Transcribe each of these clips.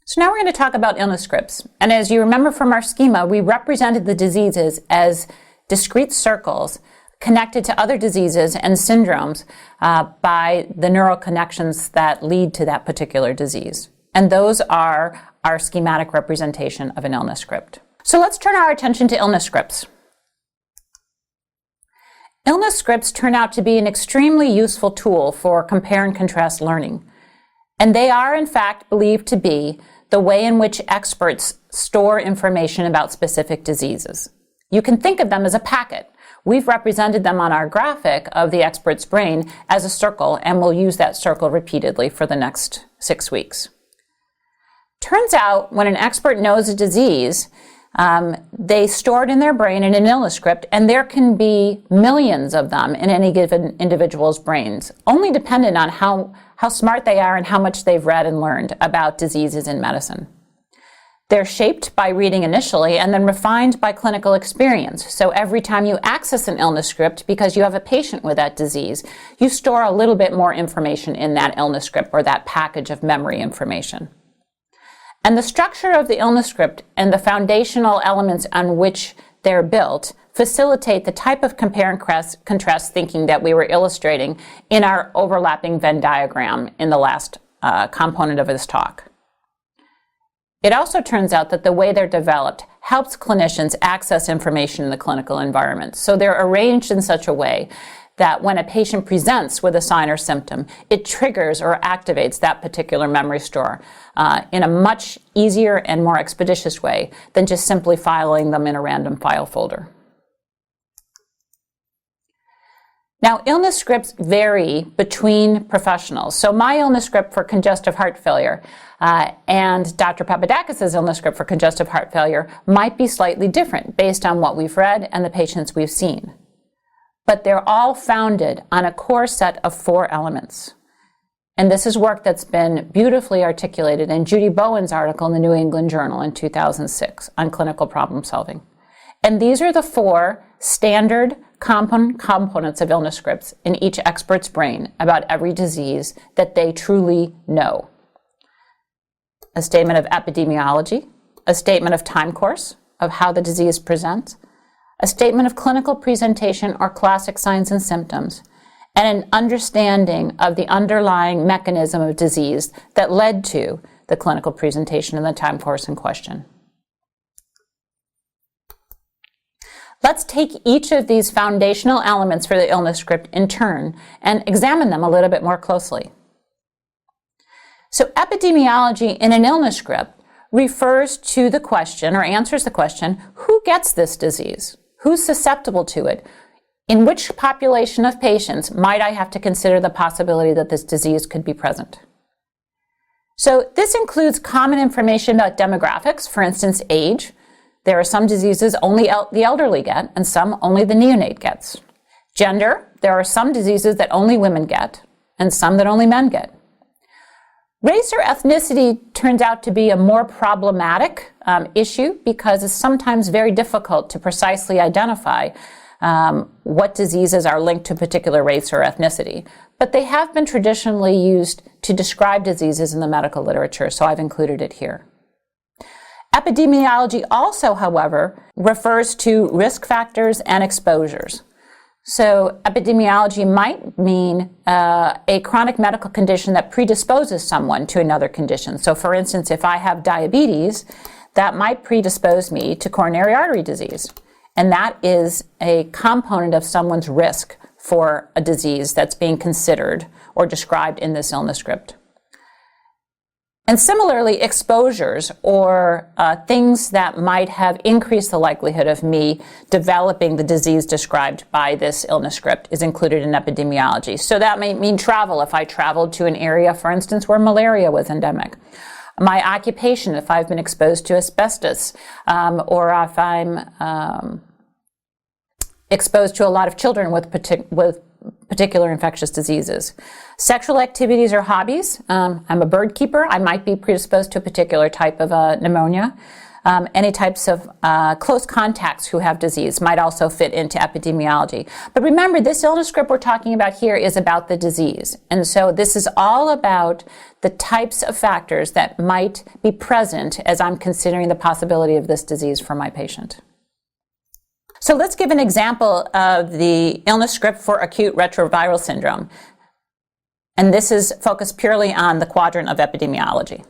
So now we're going to talk about illness scripts. And as you remember from our schema, we represented the diseases as discrete circles connected to other diseases and syndromes by the neural connections that lead to that particular disease. And those are our schematic representation of an illness script. So let's turn our attention to illness scripts. Illness scripts turn out to be an extremely useful tool for compare and contrast learning. And they are, in fact, believed to be the way in which experts store information about specific diseases. You can think of them as a packet. We've represented them on our graphic of the expert's brain as a circle, and we'll use that circle repeatedly for the next 6 weeks. Turns out, when an expert knows a disease, they store it in their brain in an illness script, and there can be millions of them in any given individual's brains, only dependent on how smart they are and how much they've read and learned about diseases in medicine. They're shaped by reading initially and then refined by clinical experience. So every time you access an illness script, because you have a patient with that disease, you store a little bit more information in that illness script or that package of memory information. And the structure of the illness script and the foundational elements on which they're built facilitate the type of compare and contrast thinking that we were illustrating in our overlapping Venn diagram in the last component of this talk. It also turns out that the way they're developed helps clinicians access information in the clinical environment. So they're arranged in such a way that when a patient presents with a sign or symptom, it triggers or activates that particular memory store in a much easier and more expeditious way than just simply filing them in a random file folder. Now, illness scripts vary between professionals. So my illness script for congestive heart failure and Dr. Papadakis' illness script for congestive heart failure might be slightly different based on what we've read and the patients we've seen. But they're all founded on a core set of 4 elements. And this is work that's been beautifully articulated in Judy Bowen's article in the New England Journal in 2006 on clinical problem solving. And these are the 4 standard components of illness scripts in each expert's brain about every disease that they truly know. A statement of epidemiology, a statement of time course of how the disease presents, a statement of clinical presentation or classic signs and symptoms, and an understanding of the underlying mechanism of disease that led to the clinical presentation and the time course in question. Let's take each of these foundational elements for the illness script in turn and examine them a little bit more closely. So epidemiology in an illness script refers to the question or answers the question, who gets this disease? Who's susceptible to it? In which population of patients might I have to consider the possibility that this disease could be present? So this includes common information about demographics, for instance, age. There are some diseases only the elderly get, and some only the neonate gets. Gender, there are some diseases that only women get, and some that only men get. Race or ethnicity turns out to be a more problematic issue because it's sometimes very difficult to precisely identify what diseases are linked to a particular race or ethnicity. But they have been traditionally used to describe diseases in the medical literature, so I've included it here. Epidemiology also, however, refers to risk factors and exposures. So epidemiology might mean a chronic medical condition that predisposes someone to another condition. So for instance, if I have diabetes, that might predispose me to coronary artery disease. And that is a component of someone's risk for a disease that's being considered or described in this illness script. And similarly, exposures or things that might have increased the likelihood of me developing the disease described by this illness script is included in epidemiology. So that may mean travel, if I traveled to an area, for instance, where malaria was endemic. My occupation, if I've been exposed to asbestos, or if I'm exposed to a lot of children with particular infectious diseases. Sexual activities or hobbies. I'm a bird keeper. I might be predisposed to a particular type of pneumonia. Any types of close contacts who have disease might also fit into epidemiology. But remember, this illness script we're talking about here is about the disease. And so this is all about the types of factors that might be present as I'm considering the possibility of this disease for my patient. So let's give an example of the illness script for acute retroviral syndrome. And this is focused purely on the quadrant of epidemiology.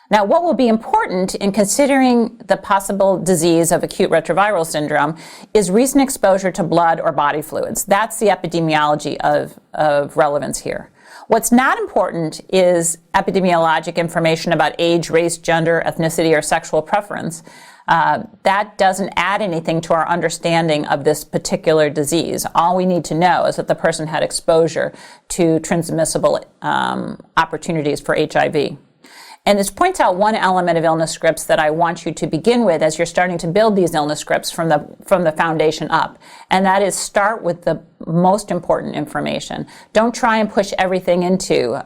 Now, what will be important in considering the possible disease of acute retroviral syndrome is recent exposure to blood or body fluids. That's the epidemiology of relevance here. What's not important is epidemiologic information about age, race, gender, ethnicity, or sexual preference. That doesn't add anything to our understanding of this particular disease. All we need to know is that the person had exposure to transmissible opportunities for HIV. And this points out one element of illness scripts that I want you to begin with as you're starting to build these illness scripts from the foundation up. And that is start with the most important information. Don't try and push everything into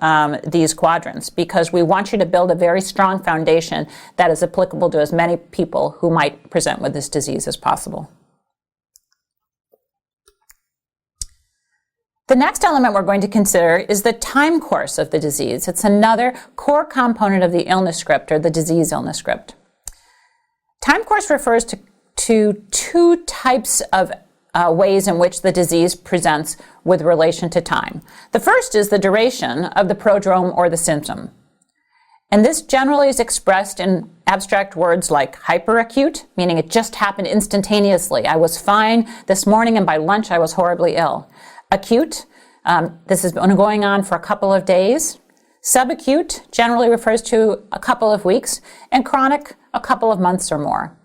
these quadrants, because we want you to build a very strong foundation that is applicable to as many people who might present with this disease as possible. The next element we're going to consider is the time course of the disease. It's another core component of the illness script, or the disease illness script. Time course refers to two types of ways in which the disease presents with relation to time. The first is the duration of the prodrome or the symptom. And this generally is expressed in abstract words like hyperacute, meaning it just happened instantaneously. I was fine this morning and by lunch I was horribly ill. Acute, this has been going on for a couple of days. Subacute generally refers to a couple of weeks, and chronic, a couple of months or more.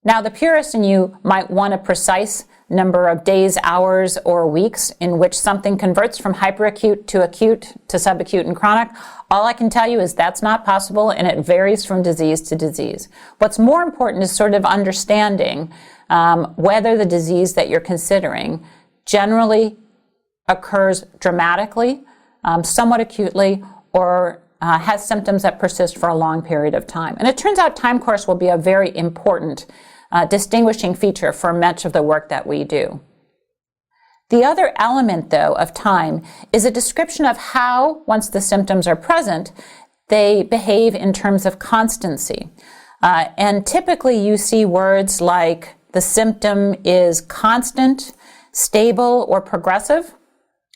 Now, the purist in you might want a precise number of days, hours, or weeks in which something converts from hyperacute to acute to subacute and chronic. All I can tell you is that's not possible, and it varies from disease to disease. What's more important is sort of understanding whether the disease that you're considering generally occurs dramatically, somewhat acutely, or has symptoms that persist for a long period of time. And it turns out time course will be a very important distinguishing feature for much of the work that we do. The other element, though, of time is a description of how, once the symptoms are present, they behave in terms of constancy. And typically you see words like the symptom is constant, stable, or progressive.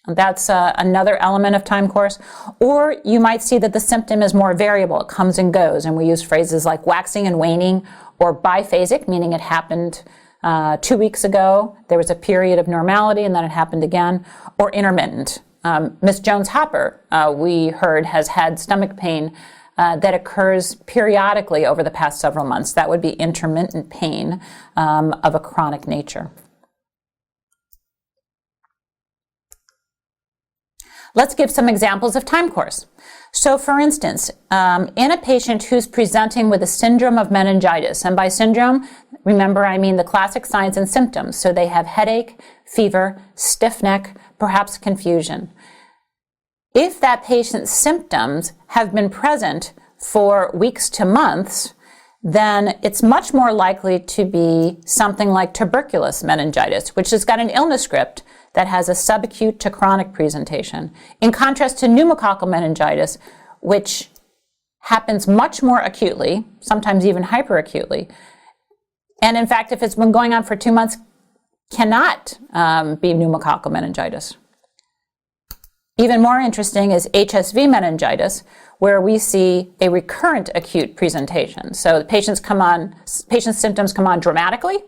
That's another element of time course. Or you might see that the symptom is more variable. It comes and goes. And we use phrases like waxing and waning, or biphasic, meaning it happened 2 weeks ago. There was a period of normality and then it happened again. Or intermittent. Miss Jones-Hopper, we heard, has had stomach pain that occurs periodically over the past several months. That would be intermittent pain of a chronic nature. Let's give some examples of time course. So for instance, in a patient who's presenting with a syndrome of meningitis, and by syndrome, remember I mean the classic signs and symptoms. So they have headache, fever, stiff neck, perhaps confusion. If that patient's symptoms have been present for weeks to months, then it's much more likely to be something like tuberculous meningitis, which has got an illness script that has a subacute to chronic presentation, in contrast to pneumococcal meningitis, which happens much more acutely, sometimes even hyperacutely. And in fact, if it's been going on for 2 months, cannot be pneumococcal meningitis. Even more interesting is HSV meningitis, where we see a recurrent acute presentation. So the patient's symptoms come on dramatically.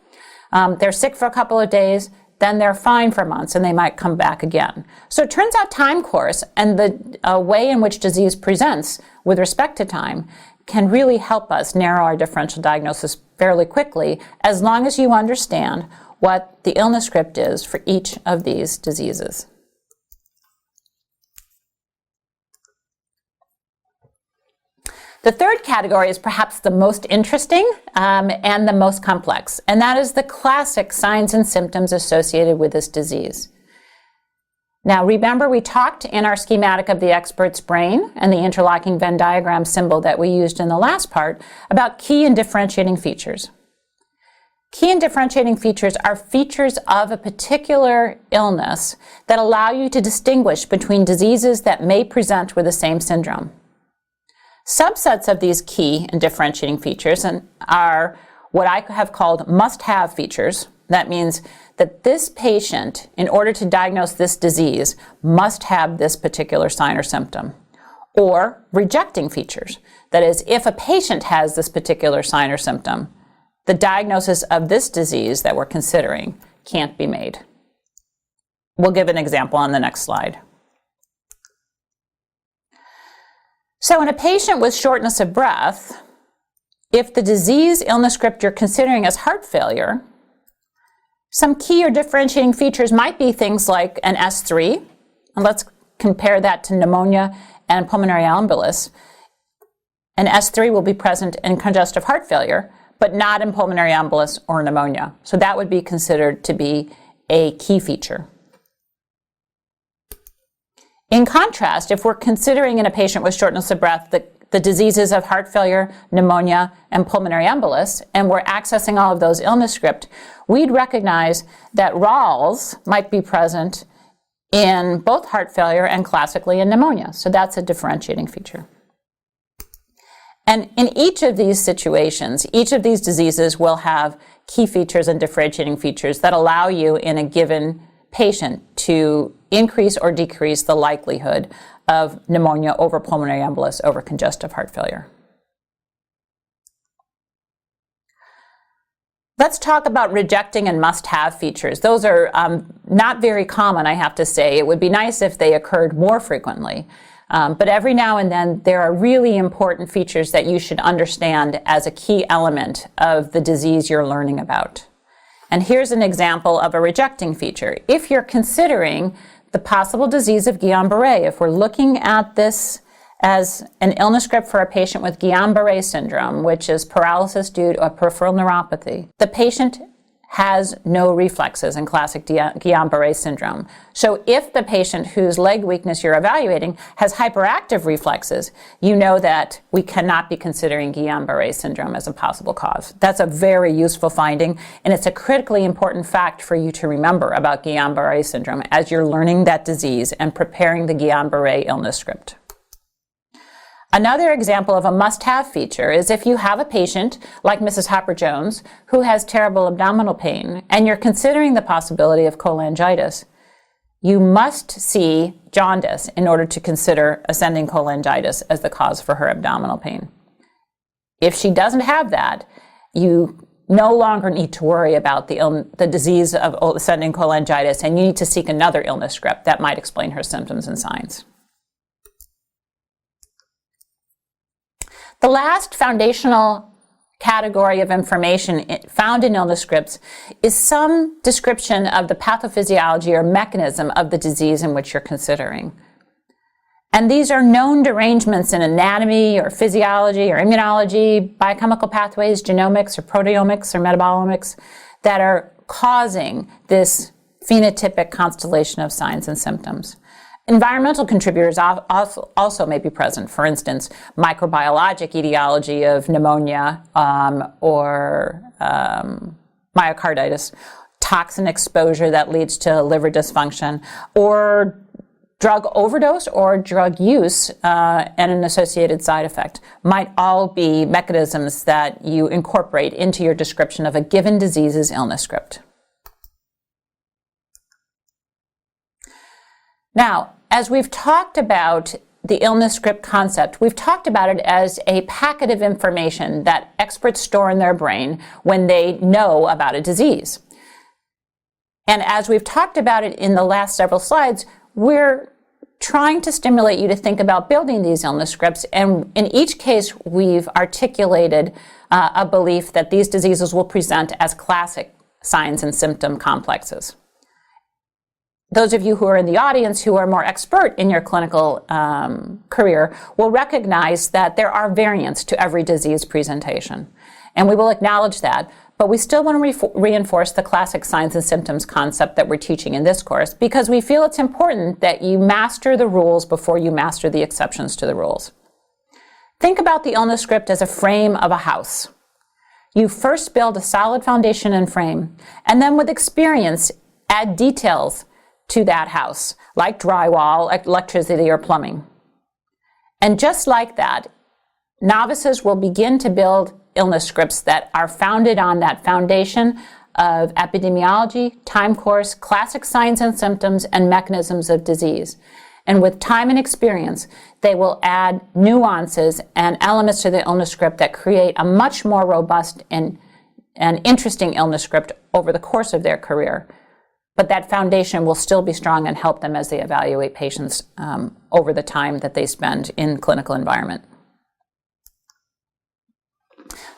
They're sick for a couple of days, then they're fine for months, and they might come back again. So it turns out time course and the way in which disease presents with respect to time can really help us narrow our differential diagnosis fairly quickly, as long as you understand what the illness script is for each of these diseases. The third category is perhaps the most interesting and the most complex, and that is the classic signs and symptoms associated with this disease. Now remember, we talked in our schematic of the expert's brain and the interlocking Venn diagram symbol that we used in the last part about key and differentiating features. Key and differentiating features are features of a particular illness that allow you to distinguish between diseases that may present with the same syndrome. Subsets of these key and differentiating features are what I have called must-have features. That means that this patient, in order to diagnose this disease, must have this particular sign or symptom. Or rejecting features. That is, if a patient has this particular sign or symptom, the diagnosis of this disease that we're considering can't be made. We'll give an example on the next slide. So in a patient with shortness of breath, if the disease illness script you're considering is heart failure, some key or differentiating features might be things like an S3, and let's compare that to pneumonia and pulmonary embolus. An S3 will be present in congestive heart failure, but not in pulmonary embolus or pneumonia. So that would be considered to be a key feature. In contrast, if we're considering in a patient with shortness of breath the diseases of heart failure, pneumonia, and pulmonary embolus, and we're accessing all of those illness script, we'd recognize that RALs might be present in both heart failure and classically in pneumonia. So that's a differentiating feature. And in each of these situations, each of these diseases will have key features and differentiating features that allow you in a given patient to increase or decrease the likelihood of pneumonia over pulmonary embolus over congestive heart failure. Let's talk about rejecting and must-have features. Those are not very common, I have to say. It would be nice if they occurred more frequently. But every now and then, there are really important features that you should understand as a key element of the disease you're learning about. And here's an example of a rejecting feature. If you're considering the possible disease of Guillain-Barré, if we're looking at this as an illness script for a patient with Guillain-Barré syndrome, which is paralysis due to a peripheral neuropathy, the patient has no reflexes in classic Guillain-Barré syndrome. So if the patient whose leg weakness you're evaluating has hyperactive reflexes, you know that we cannot be considering Guillain-Barré syndrome as a possible cause. That's a very useful finding, and it's a critically important fact for you to remember about Guillain-Barré syndrome as you're learning that disease and preparing the Guillain-Barré illness script. Another example of a must-have feature is if you have a patient like Mrs. Hopper-Jones who has terrible abdominal pain and you're considering the possibility of cholangitis, you must see jaundice in order to consider ascending cholangitis as the cause for her abdominal pain. If she doesn't have that, you no longer need to worry about the disease of ascending cholangitis, and you need to seek another illness script that might explain her symptoms and signs. The last foundational category of information found in illness scripts is some description of the pathophysiology or mechanism of the disease in which you're considering. And these are known derangements in anatomy or physiology or immunology, biochemical pathways, genomics or proteomics or metabolomics that are causing this phenotypic constellation of signs and symptoms. Environmental contributors also may be present. For instance, microbiologic etiology of pneumonia or myocarditis, toxin exposure that leads to liver dysfunction, or drug overdose or drug use and an associated side effect might all be mechanisms that you incorporate into your description of a given disease's illness script. Now, as we've talked about the illness script concept, we've talked about it as a packet of information that experts store in their brain when they know about a disease. And as we've talked about it in the last several slides, we're trying to stimulate you to think about building these illness scripts. And in each case, we've articulated a belief that these diseases will present as classic signs and symptom complexes. Those of you who are in the audience who are more expert in your clinical career will recognize that there are variants to every disease presentation. And we will acknowledge that. but we still want to reinforce the classic signs and symptoms concept that we're teaching in this course because we feel it's important that you master the rules before you master the exceptions to the rules. Think about the illness script as a frame of a house. You first build a solid foundation and frame, and then with experience, add details to that house, like drywall, electricity, or plumbing. And just like that, novices will begin to build illness scripts that are founded on that foundation of epidemiology, time course, classic signs and symptoms, and mechanisms of disease. And with time and experience, they will add nuances and elements to the illness script that create a much more robust and interesting illness script over the course of their career. But that foundation will still be strong and help them as they evaluate patients over the time that they spend in clinical environment.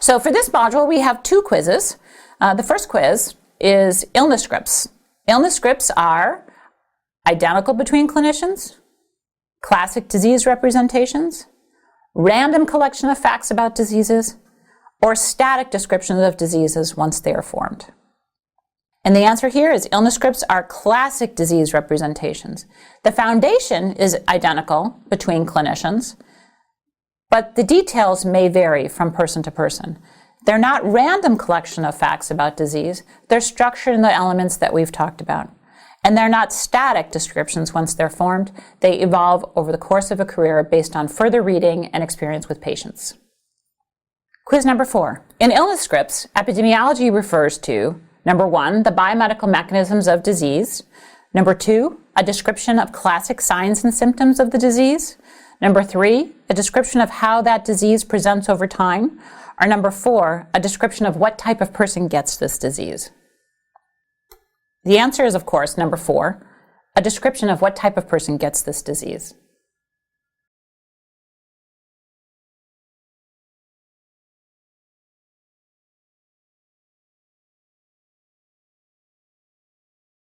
So for this module, we have 2 quizzes. The first quiz is illness scripts. Illness scripts are identical between clinicians, classic disease representations, random collection of facts about diseases, or static descriptions of diseases once they are formed. And the answer here is illness scripts are classic disease representations. The foundation is identical between clinicians, but the details may vary from person to person. They're not random collection of facts about disease. They're structured in the elements that we've talked about. And they're not static descriptions once they're formed. They evolve over the course of a career based on further reading and experience with patients. Quiz number 4. In illness scripts, epidemiology refers to, number 1, the biomedical mechanisms of disease. Number 2, a description of classic signs and symptoms of the disease. Number 3, a description of how that disease presents over time. Or number 4, a description of what type of person gets this disease. The answer is, of course, number 4, a description of what type of person gets this disease.